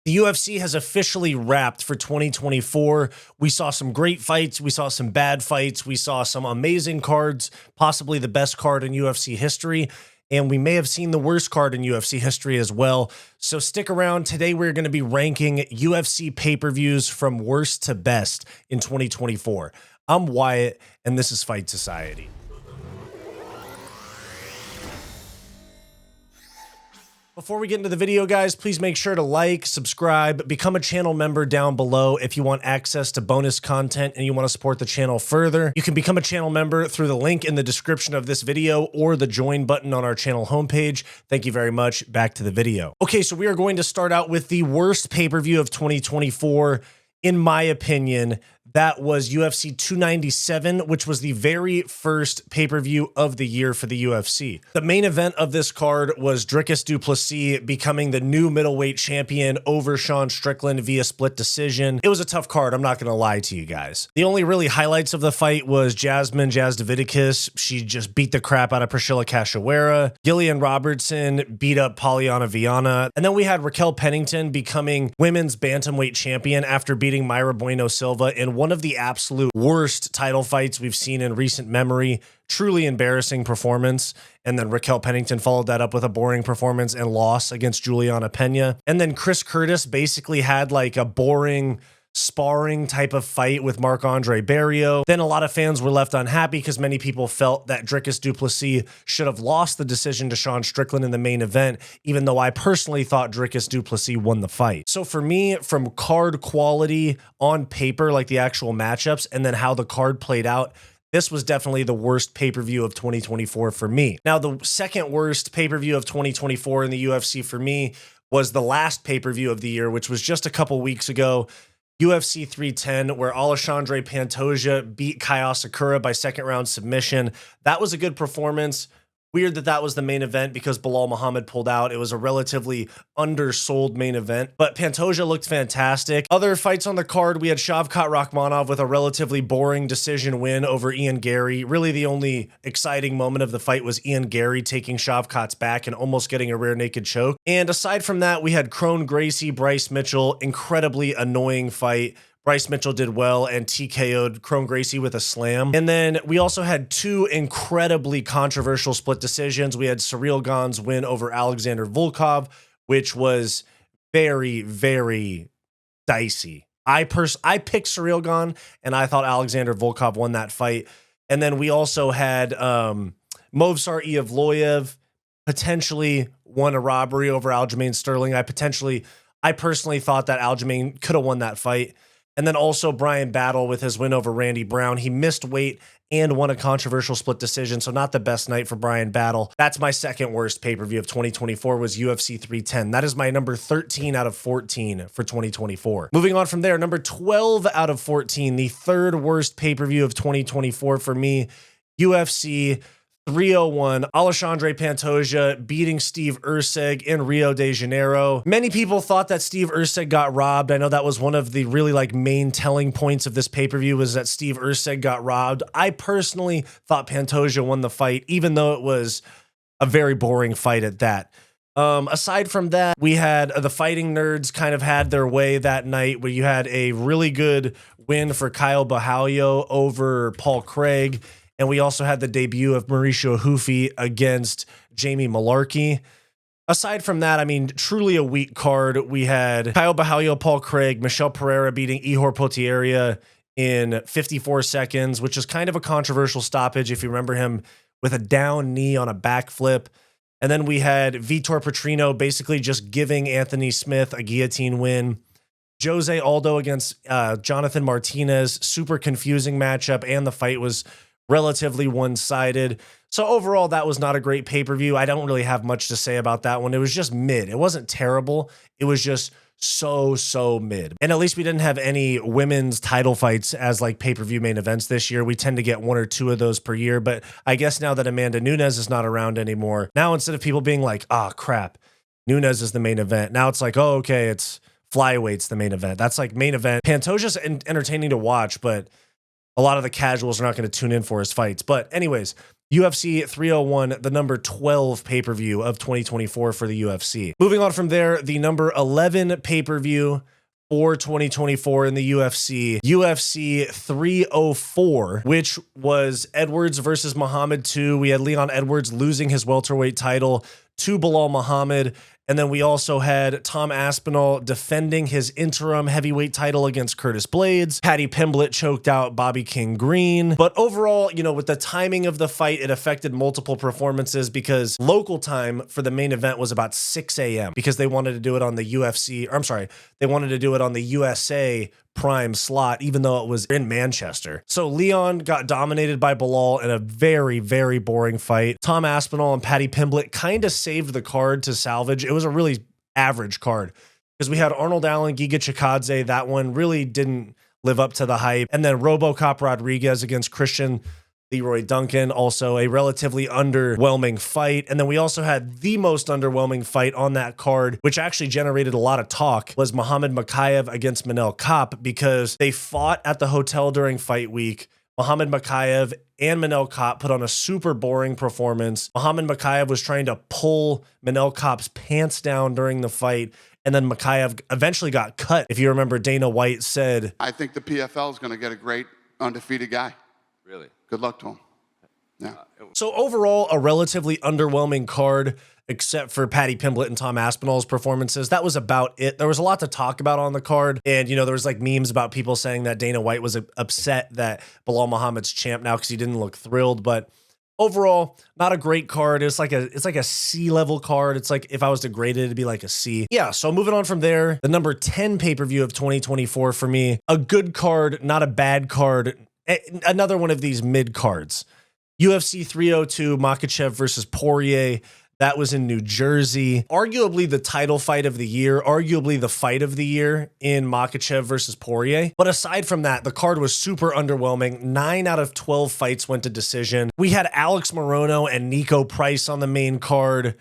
The UFC has officially wrapped for 2024. We saw some great fights. We saw some bad fights. We saw some amazing cards, possibly the best card in UFC history. And we may have seen the worst card in UFC history as well. So stick around. Today, we're going to be ranking UFC pay-per-views from worst to best in 2024. I'm Wyatt, and this is Fight Society. Before we get into the video, guys, please make sure to like, subscribe, become a channel member down below if you want access to bonus content and you want to support the channel further. You can become a channel member through the link in the description of this video or the join button on our channel homepage. Thank you very much. Back to the video. Okay, so we are going to start out with the worst pay-per-view of 2024. In my opinion, that was UFC 297, which was the very first pay-per-view of the year for the UFC. The main event of this card was Dricus du Plessis becoming the new middleweight champion over Sean Strickland via split decision. It was a tough card, I'm not going to lie to you guys. The only really highlights of the fight was Jazz Davidakis. She just beat the crap out of Priscilla Cachoeira. Gillian Robertson beat up Polyana Viana. And then we had Raquel Pennington becoming women's bantamweight champion after beating Mayra Bueno Silva in one of the absolute worst title fights we've seen in recent memory. Truly embarrassing performance. And then Raquel Pennington followed that up with a boring performance and loss against Juliana Pena. And then Chris Curtis basically had like a boring sparring type of fight with Marc-Andre Barrios. Then a lot of fans were left unhappy because many people felt that Dricus du Plessis should have lost the decision to Sean Strickland in the main event, even though I personally thought Dricus du Plessis won the fight. So for me, from card quality on paper, like the actual matchups, and then how the card played out, this was definitely the worst pay-per-view of 2024 for me. Now, the second worst pay-per-view of 2024 in the UFC for me was the last pay-per-view of the year, which was just a couple weeks ago, UFC 310, where Alexandre Pantoja beat Kai Asakura by second round submission. That was a good performance. Weird that that was the main event because Bilal Muhammad pulled out. It was a relatively undersold main event, but Pantoja looked fantastic. Other fights on the card, we had Shavkat Rakhmonov with a relatively boring decision win over Ian Gary. Really, the only exciting moment of the fight was Ian Gary taking Shavkat's back and almost getting a rear naked choke. And aside from that, we had Kron Gracie, Bryce Mitchell, incredibly annoying fight. Bryce Mitchell did well and TKO'd Kron Gracie with a slam. And then we also had two incredibly controversial split decisions. We had Ciryl Gane's win over Alexander Volkov, which was very, very dicey. I picked Ciryl Gane, and I thought Alexander Volkov won that fight. And then we also had Movsar Evloev potentially won a robbery over Aljamain Sterling. I personally thought that Aljamain could have won that fight. And then also Brian Battle with his win over Randy Brown. He missed weight and won a controversial split decision, so not the best night for Brian Battle. That's my second worst pay-per-view of 2024 was UFC 310. That is my number 13 out of 14 for 2024. Moving on from there, number 12 out of 14, the third worst pay-per-view of 2024 for me, UFC 301, Alexandre Pantoja beating Steve Erceg in Rio de Janeiro. Many people thought that Steve Erceg got robbed. I know that was one of the really main telling points of this pay-per-view was that Steve Erceg got robbed. I personally thought Pantoja won the fight, even though it was a very boring fight at that. Aside from that, we had the Fighting Nerds kind of had their way that night where you had a really good win for Kyle Bahalio over Paul Craig. And we also had the debut of Mauricio Hufi against Jamie Malarkey. Aside from that, I mean, truly a weak card. We had Kyle Bahalio, Paul Craig, Michelle Pereira beating Ihor Potieria in 54 seconds, which is kind of a controversial stoppage if you remember him with a down knee on a backflip. And then we had Vitor Petrino basically just giving Anthony Smith a guillotine win. Jose Aldo against Jonathan Martinez, super confusing matchup, and the fight was relatively one-sided. So overall, that was not a great pay-per-view. I don't really have much to say about that one. It was just mid. It wasn't terrible. It was just so mid. And at least we didn't have any women's title fights as pay-per-view main events this year. We tend to get one or two of those per year. But I guess now that Amanda Nunes is not around anymore, now instead of people being like, oh, crap, Nunes is the main event, now it's like, oh, okay, it's flyweights the main event. That's main event. Pantoja's entertaining to watch, but a lot of the casuals are not going to tune in for his fights. But anyways, UFC 301, the number 12 pay-per-view of 2024 for the UFC. Moving on from there, the number 11 pay-per-view for 2024 in the UFC, UFC 304, which was Edwards versus Muhammad 2. We had Leon Edwards losing his welterweight title to Bilal Muhammad. And then we also had Tom Aspinall defending his interim heavyweight title against Curtis Blades. Paddy Pimblett choked out Bobby King Green. But overall, you know, with the timing of the fight, it affected multiple performances because local time for the main event was about 6 a.m. because they wanted to do it on the UFC, or I'm sorry, they wanted to do it on the USA prime slot, even though it was in Manchester. So Leon got dominated by Bilal in a very, very boring fight. Tom Aspinall and Paddy Pimblett kind of saved the card to salvage. It was a really average card because we had Arnold Allen, Giga Chikadze. That one really didn't live up to the hype. And then RoboCop Rodriguez against Christian Leroy Duncan, also a relatively underwhelming fight. And then we also had the most underwhelming fight on that card, which actually generated a lot of talk, was Muhammad Makayev against Manel Kape, because they fought at the hotel during fight week. Muhammad Makayev and Manel Kape put on a super boring performance. Muhammad Makayev was trying to pull Manel Kape's pants down during the fight, and then Makayev eventually got cut. If you remember, Dana White said, I think the PFL is going to get a great undefeated guy. Really? Good luck to him. Yeah. So overall, a relatively underwhelming card, except for Paddy Pimblett and Tom Aspinall's performances. That was about it. There was a lot to talk about on the card. And, you know, there was like memes about people saying that Dana White was upset that Bilal Muhammad's champ now because he didn't look thrilled. But overall, not a great card. It's like a C level card. It's like if I was to grade it, it'd be like a C. Yeah, so moving on from there, the number 10 pay-per-view of 2024 for me, a good card, not a bad card. Another one of these mid cards. UFC 302, Makhachev versus Poirier. That was in New Jersey. Arguably the title fight of the year, arguably the fight of the year in Makhachev versus Poirier. But aside from that, the card was super underwhelming. 9 out of 12 fights went to decision. We had Alex Morono and Nico Price on the main card.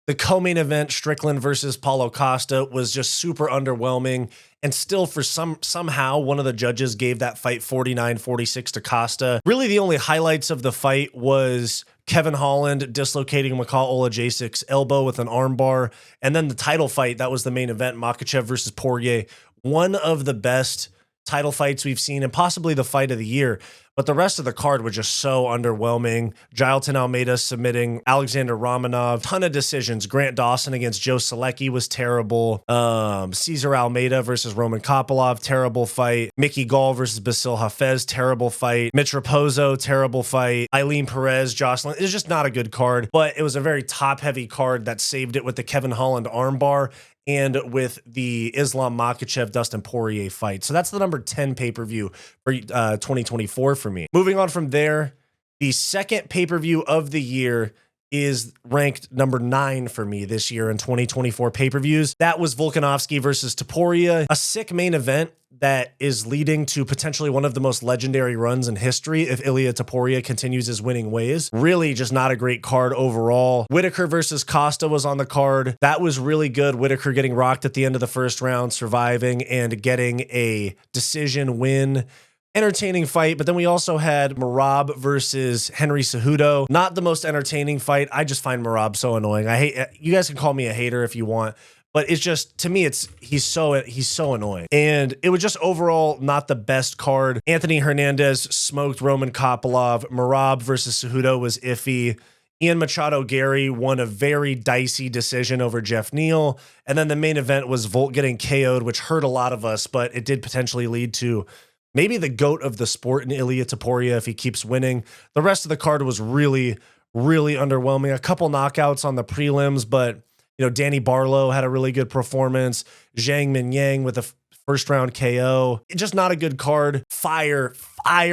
The co-main event, Strickland versus Paulo Costa, was just super underwhelming. And still, for somehow, one of the judges gave that fight 49-46 to Costa. Really, the only highlights of the fight was Kevin Holland dislocating Mikhail Olajacic's elbow with an armbar. And then the title fight, that was the main event, Makhachev versus Poirier. One of the best title fights we've seen and possibly the fight of the year. But the rest of the card was just so underwhelming. Jailton Almeida submitting Alexander Romanov. Ton of decisions. Grant Dawson against Joe Selecki was terrible. Cesar Almeida versus Roman Kopylov, terrible fight. Mickey Gall versus Basil Hafez, terrible fight. Mitch Raposo, terrible fight. Eileen Perez, Jocelyn. It was just not a good card, but it was a very top-heavy card that saved it with the Kevin Holland armbar and with the Islam Makhachev Dustin Poirier fight. So that's the number 10 pay-per-view for 2024 for me. Moving on from there, the second pay-per-view of the year is ranked number 9 for me this year in 2024 pay-per-views. That was Volkanovski versus Topuria, a sick main event that is leading to potentially one of the most legendary runs in history if Ilia Topuria continues his winning ways. Really just not a great card overall. Whitaker versus Costa was on the card. That was really good. Whitaker getting rocked at the end of the first round, surviving and getting a decision win. Entertaining fight, but then we also had Merab versus Henry Cejudo. Not the most entertaining fight. I just find Merab so annoying. I hate, you guys can call me a hater if you want, but it's just, to me, he's so annoying. And it was just overall not the best card. Anthony Hernandez smoked Roman Kopylov. Merab versus Cejudo was iffy. Ian Machado Gary won a very dicey decision over Jeff Neal. And then the main event was Volt getting KO'd, which hurt a lot of us, but it did potentially lead to maybe the GOAT of the sport in Ilia Topuria if he keeps winning. The rest of the card was really, really underwhelming. A couple knockouts on the prelims, but you know, Danny Barlow had a really good performance. Zhang Minyang with a first round KO. Just not a good card. Fire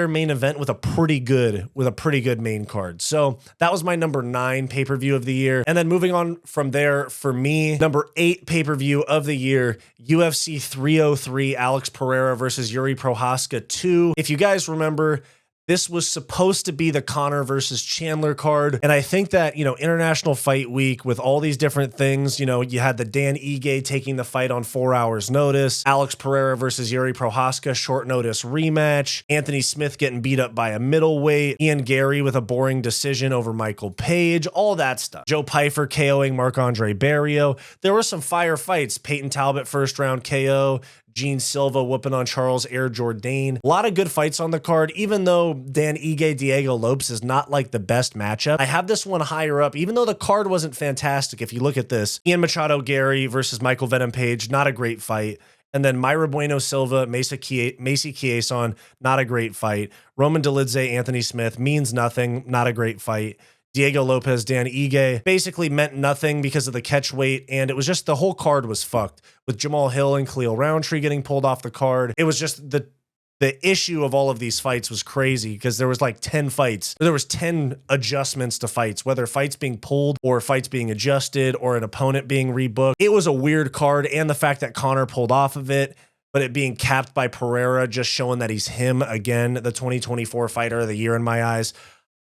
main event with a pretty good main card. So that was my number 9 pay-per-view of the year. And then moving on from there, for me, number 8 pay-per-view of the year, UFC 303, Alex Pereira versus Yuri Prohaska 2. If you guys remember, This was supposed to be the Conor versus Chandler card. And I think that, International Fight Week with all these different things, you had the Dan Ige taking the fight on 4 hours notice, Alex Pereira versus Yuri Prohaska, short notice rematch, Anthony Smith getting beat up by a middleweight, Ian Gary with a boring decision over Michael Page, all that stuff. Joe Pyfer KOing Marc-Andre Barrio. There were some fire fights. Peyton Talbot first round KO. Gene Silva whooping on Charles Air Jourdain. A lot of good fights on the card, even though Dan Ige Diego Lopes is not like the best matchup. I have this one higher up, even though the card wasn't fantastic. If you look at this, Ian Machado Gary versus Michael Venom Page, not a great fight. And then Myra Bueno Silva, Macy Chiasson, not a great fight. Roman Dolidze, Anthony Smith, means nothing, not a great fight. Diego Lopez, Dan Ige, basically meant nothing because of the catch weight, and it was just the whole card was fucked. With Jamal Hill and Khalil Roundtree getting pulled off the card, it was just the issue of all of these fights was crazy because there was like 10 fights. There was 10 adjustments to fights, whether fights being pulled or fights being adjusted or an opponent being rebooked. It was a weird card, and the fact that Conor pulled off of it, but it being capped by Pereira, just showing that he's him again, the 2024 fighter of the year in my eyes.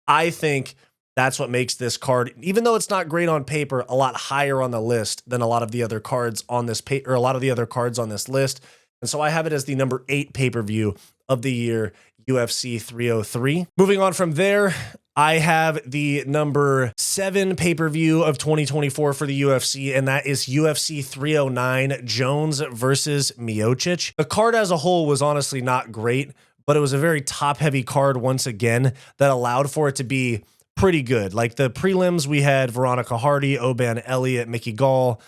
I think that's what makes this card, even though it's not great on paper, a lot higher on the list than a lot of the other cards on this or a lot of the other cards on this list. And so I have it as the number 8 pay-per-view of the year, UFC 303. Moving on from there, I have the number 7 pay-per-view of 2024 for the UFC, and that is UFC 309, Jones versus Miocic. The card as a whole was honestly not great, but it was a very top-heavy card once again that allowed for it to be pretty good. Like the prelims, we had Veronica Hardy, Oban Elliott, Mickey Gall,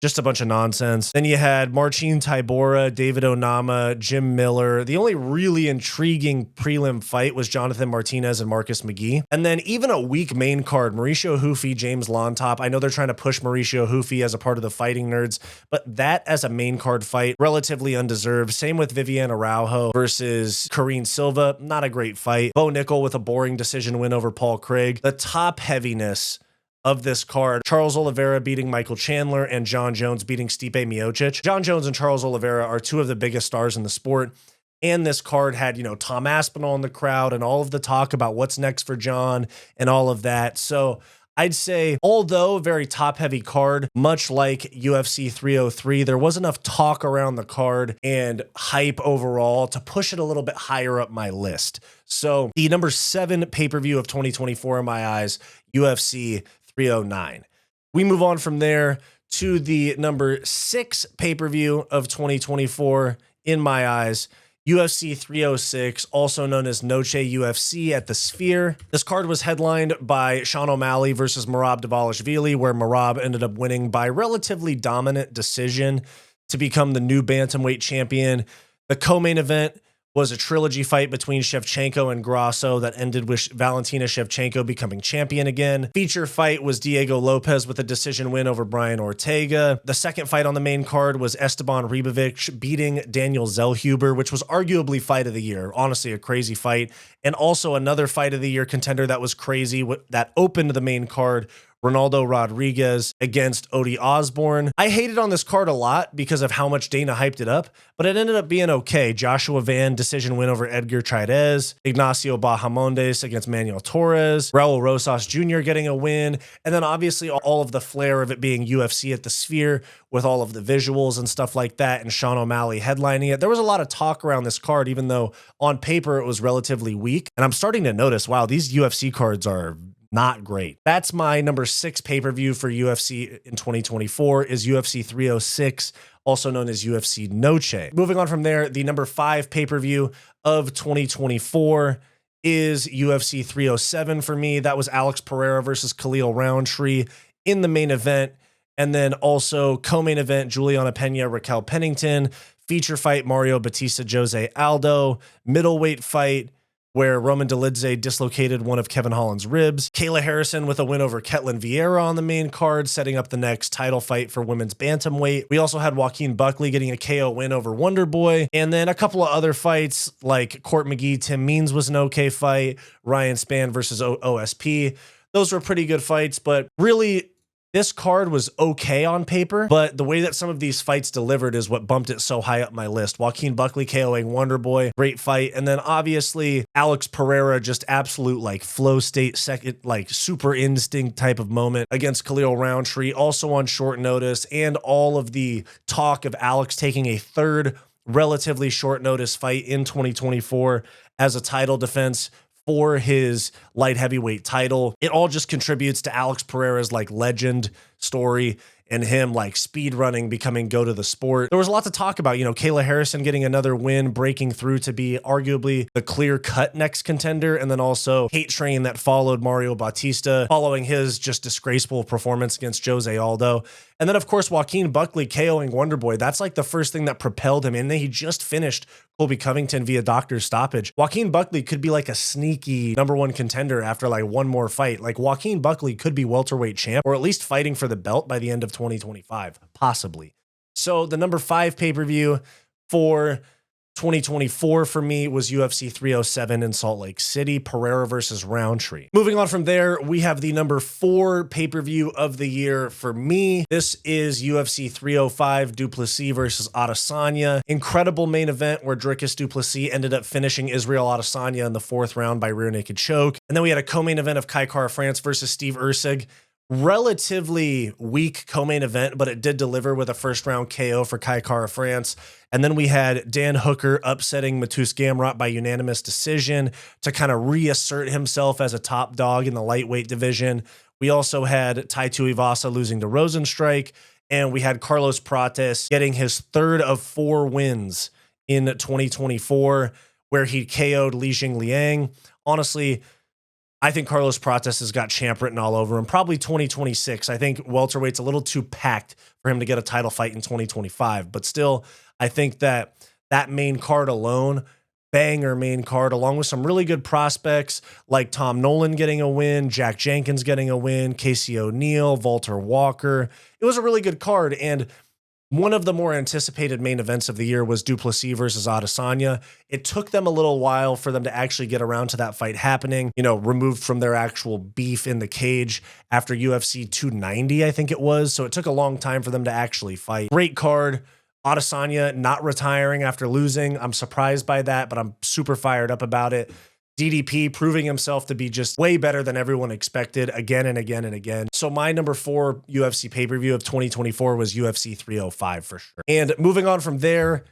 just a bunch of nonsense. Then you had Marcin Tybura, David Onama, Jim Miller. The only really intriguing prelim fight was Jonathan Martinez and Marcus McGee. And then even a weak main card, Mauricio Hoofy, James Lontop. I know they're trying to push Mauricio Hoofy as a part of the Fighting Nerds, but that as a main card fight, relatively undeserved. Same with Viviane Araujo versus Karine Silva. Not a great fight. Bo Nickel with a boring decision win over Paul Craig. The top heaviness of this card, Charles Oliveira beating Michael Chandler and John Jones beating Stipe Miocic. John Jones and Charles Oliveira are two of the biggest stars in the sport. And this card had, Tom Aspinall in the crowd and all of the talk about what's next for John and all of that. So I'd say, although a very top-heavy card, much like UFC 303, there was enough talk around the card and hype overall to push it a little bit higher up my list. So the number 7 pay-per-view of 2024 in my eyes, UFC 309. We move on from there to the number 6 pay-per-view of 2024 in my eyes, UFC 306, also known as Noche UFC at the Sphere. This card was headlined by Sean O'Malley versus Merab Dvalishvili, where Merab ended up winning by relatively dominant decision to become the new bantamweight champion. The co-main event was a trilogy fight between Shevchenko and Grasso that ended with Valentina Shevchenko becoming champion again. Feature fight was Diego Lopez with a decision win over Brian Ortega. The second fight on the main card was Esteban Ribovic beating Daniel Zellhuber, which was arguably fight of the year. Honestly, a crazy fight. And also another fight of the year contender that was crazy that opened the main card, Ronaldo Rodriguez against Odie Osborne. I hated on this card a lot because of how much Dana hyped it up, but it ended up being okay. Joshua Van decision win over Edgar Chairez, Ignacio Bahamondes against Manuel Torres, Raul Rosas Jr. getting a win, and then obviously all of the flair of it being UFC at the Sphere with all of the visuals and stuff like that, and Sean O'Malley headlining it. There was a lot of talk around this card, even though on paper it was relatively weak, and I'm starting to notice, wow, these UFC cards are not great. That's my number 6 pay-per-view for UFC in 2024 is UFC 306, also known as UFC Noche. Moving on from there, the number 5 pay-per-view of 2024 is UFC 307 for me. That was Alex Pereira versus Khalil Roundtree in the main event. And then also co-main event, Juliana Pena, Raquel Pennington, feature fight, Mario Batista, Jose Aldo, middleweight fight, where Roman Dolidze dislocated one of Kevin Holland's ribs. Kayla Harrison with a win over Ketlin Vieira on the main card, setting up the next title fight for women's bantamweight. We also had Joaquin Buckley getting a KO win over Wonder Boy. And then a couple of other fights like Court McGee, Tim Means was an okay fight. Ryan Spann versus OSP. Those were pretty good fights, but really This card was okay on paper, but the way that some of these fights delivered is what bumped it so high up my list. Joaquin Buckley KOing Wonderboy, great fight. And then obviously Alex Pereira, just absolute like flow state, second, like super instinct type of moment against Khalil Roundtree, also on short notice, and all of the talk of Alex taking a third relatively short notice fight in 2024 as a title defense for his light heavyweight title. It all just contributes to Alex Pereira's like legend story and him like speed running, becoming GOAT of the sport. There was a lot to talk about, you know, Kayla Harrison getting another win, breaking through to be arguably the clear cut next contender. And then also Hate Train that followed Mario Bautista following his just disgraceful performance against Jose Aldo. And then of course, Joaquin Buckley KOing Wonderboy. That's like the first thing that propelled him. And then he just finished Colby Covington via doctor's stoppage. Joaquin Buckley could be like a sneaky #1 contender after like one more fight. Like Joaquin Buckley could be welterweight champ, or at least fighting for the belt by the end of 2025, possibly. So the number 5 pay-per-view for 2024 for me was UFC 307 in Salt Lake City, Pereira versus Roundtree. Moving on from there, we have the number 4 pay-per-view of the year for me. This is UFC 305, Duplessis versus Adesanya. Incredible main event where Dricus Duplessis ended up finishing Israel Adesanya in the 4th round by rear naked choke. And then we had a co-main event of Kai Kara France versus Steve Erceg. Relatively weak co-main event, but it did deliver with a first round KO for Kai Kara France. And then we had Dan Hooker upsetting Matus Gamrot by unanimous decision to kind of reassert himself as a top dog in the lightweight division. We also had Tai Tuivasa losing to Rosenstrike, and we had Carlos Prates getting his 3rd of 4 wins in 2024, where he KO'd Li Jingliang. Honestly, I think Carlos Prates has got champ written all over him. Probably 2026. I think welterweight's a little too packed for him to get a title fight in 2025. But still, I think that main card alone, banger main card, along with some really good prospects like Tom Nolan getting a win, Jack Jenkins getting a win, Casey O'Neill, Walter Walker. It was a really good card. And one of the more anticipated main events of the year was Duplessis versus Adesanya. It took them a little while for them to actually get around to that fight happening, you know, removed from their actual beef in the cage after UFC 290, I think it was. So it took a long time for them to actually fight. Great card. Adesanya not retiring after losing. I'm surprised by that, but I'm super fired up about it. DDP proving himself to be just way better than everyone expected again and again and again. So my number 4 UFC pay-per-view of 2024 was UFC 305 for sure. And moving on from there,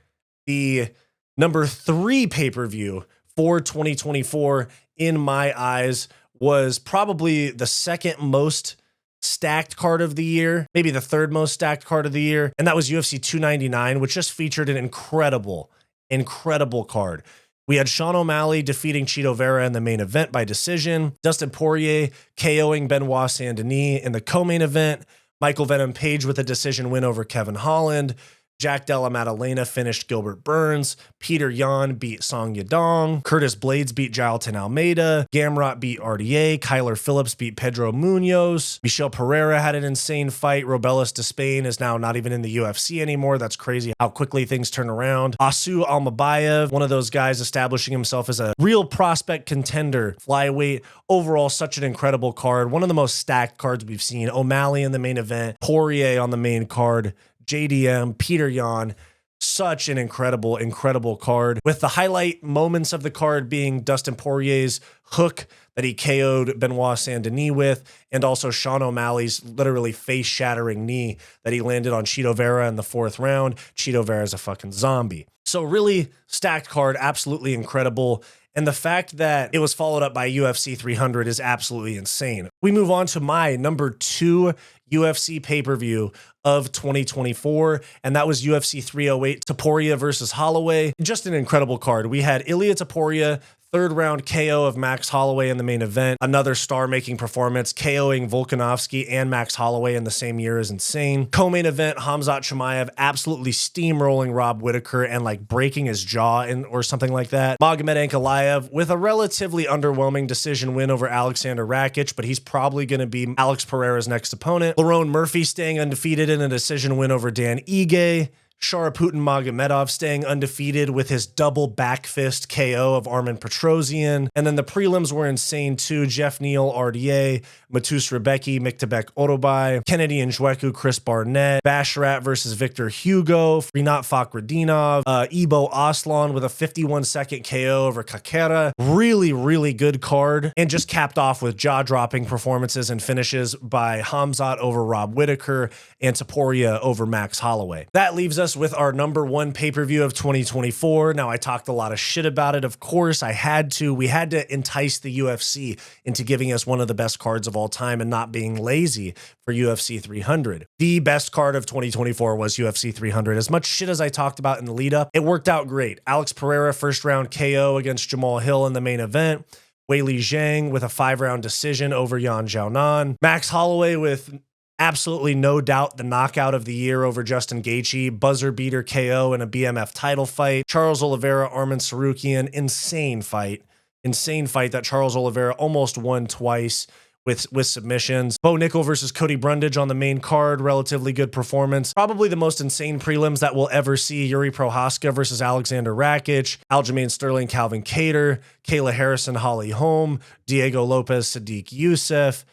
the number 3 pay-per-view for 2024 in my eyes was probably the 2nd most stacked card of the year, maybe the 3rd most stacked card of the year. And that was UFC 299, which just featured an incredible card. We had Sean O'Malley defeating Chito Vera in the main event by decision, Dustin Poirier KOing Benoit Saint-Denis in the co-main event, Michael Venom Page with a decision win over Kevin Holland, Jack Della Maddalena finished Gilbert Burns, Peter Yan beat Song Yadong, Curtis Blades beat Jailton Almeida, Gamrot beat RDA, Kyler Phillips beat Pedro Munoz, Michel Pereira had an insane fight, Robelis Despain is now not even in the UFC anymore. That's crazy how quickly things turn around. Asu Almabayev, one of those guys establishing himself as a real prospect contender, flyweight. Overall, such an incredible card. One of the most stacked cards we've seen. O'Malley in the main event, Poirier on the main card, JDM, Peter Yan, such an incredible card, with the highlight moments of the card being Dustin Poirier's hook that he KO'd Benoit Saint-Denis with, and also Sean O'Malley's literally face-shattering knee that he landed on Chito Vera in the 4th round. Chito Vera's a fucking zombie. So really stacked card, absolutely incredible. And the fact that it was followed up by UFC 300 is absolutely insane. We move on to my number 2 UFC pay-per-view of 2024, and that was UFC 308, Topuria versus Holloway. Just an incredible card. We had Ilia Topuria, 3rd round KO of Max Holloway in the main event. Another star-making performance, KOing Volkanovski and Max Holloway in the same year is insane. Co-main event, Hamzat Chimaev absolutely steamrolling Rob Whittaker and like breaking his jaw or something like that. Magomed Ankalaev with a relatively underwhelming decision win over Alexander Rakic, but he's probably going to be Alex Pereira's next opponent. Lerone Murphy staying undefeated in a decision win over Dan Ige. Sharaputin Magomedov staying undefeated with his double back fist KO of Armen Petrosyan. And then the prelims were insane too. Jeff Neal, RDA, Matus Rebecki, Miktabek Orobai, Kennedy Njoku, Chris Barnett, Basharat versus Victor Hugo, Rinat Fakhretdinov, Ibo Aslan with a 51-second KO over Kakera. Really, really good card. And just capped off with jaw-dropping performances and finishes by Hamzat over Rob Whittaker and Taporia over Max Holloway. That leaves us with our #1 pay-per-view of 2024. Now, I talked a lot of shit about it. Of course, I had to. We had to entice the UFC into giving us one of the best cards of all time and not being lazy for UFC 300. The best card of 2024 was UFC 300. As much shit as I talked about in the lead up, it worked out great. Alex Pereira first round KO against Jamal Hill in the main event. Weili Zhang with a 5-round decision over Yan Xiaonan. Max Holloway with absolutely no doubt the knockout of the year over Justin Gaethje, buzzer beater KO in a BMF title fight. Charles Oliveira, Arman Tsarukyan, insane fight that Charles Oliveira almost won twice with submissions. Bo Nickel versus Cody Brundage on the main card, relatively good performance. Probably the most insane prelims that we'll ever see. Yuri Prohaska versus Alexander Rakic, Aljamain Sterling, Calvin Kattar, Kayla Harrison, Holly Holm, Diego Lopez, Sadiq Youssef,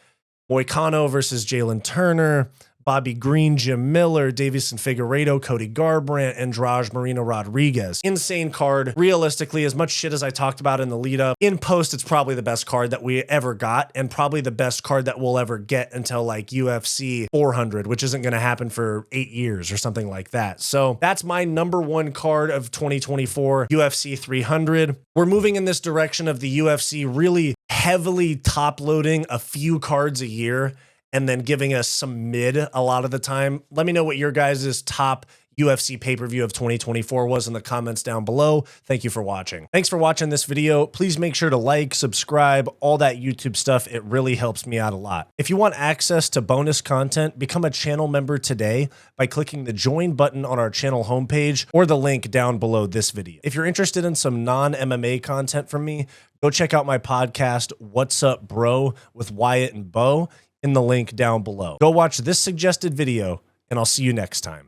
Moicano versus Jalen Turner, Bobby Green, Jim Miller, Davison Figueiredo, Cody Garbrandt, Andrade Marino Rodriguez. Insane card. Realistically, as much shit as I talked about in the lead up, in post, it's probably the best card that we ever got and probably the best card that we'll ever get until like UFC 400, which isn't going to happen for 8 years or something like that. So that's my #1 card of 2024, UFC 300. We're moving in this direction of the UFC really heavily top loading a few cards a year and then giving us some mid a lot of the time. Let me know what your guys' top UFC pay-per-view of 2024 was in the comments down below. Thank you for watching. Thanks for watching this video. Please make sure to like, subscribe, all that YouTube stuff. It really helps me out a lot. If you want access to bonus content, become a channel member today by clicking the join button on our channel homepage or the link down below this video. If you're interested in some non-MMA content from me, go check out my podcast, What's Up Bro, with Wyatt and Bo, in the link down below. Go watch this suggested video, and I'll see you next time.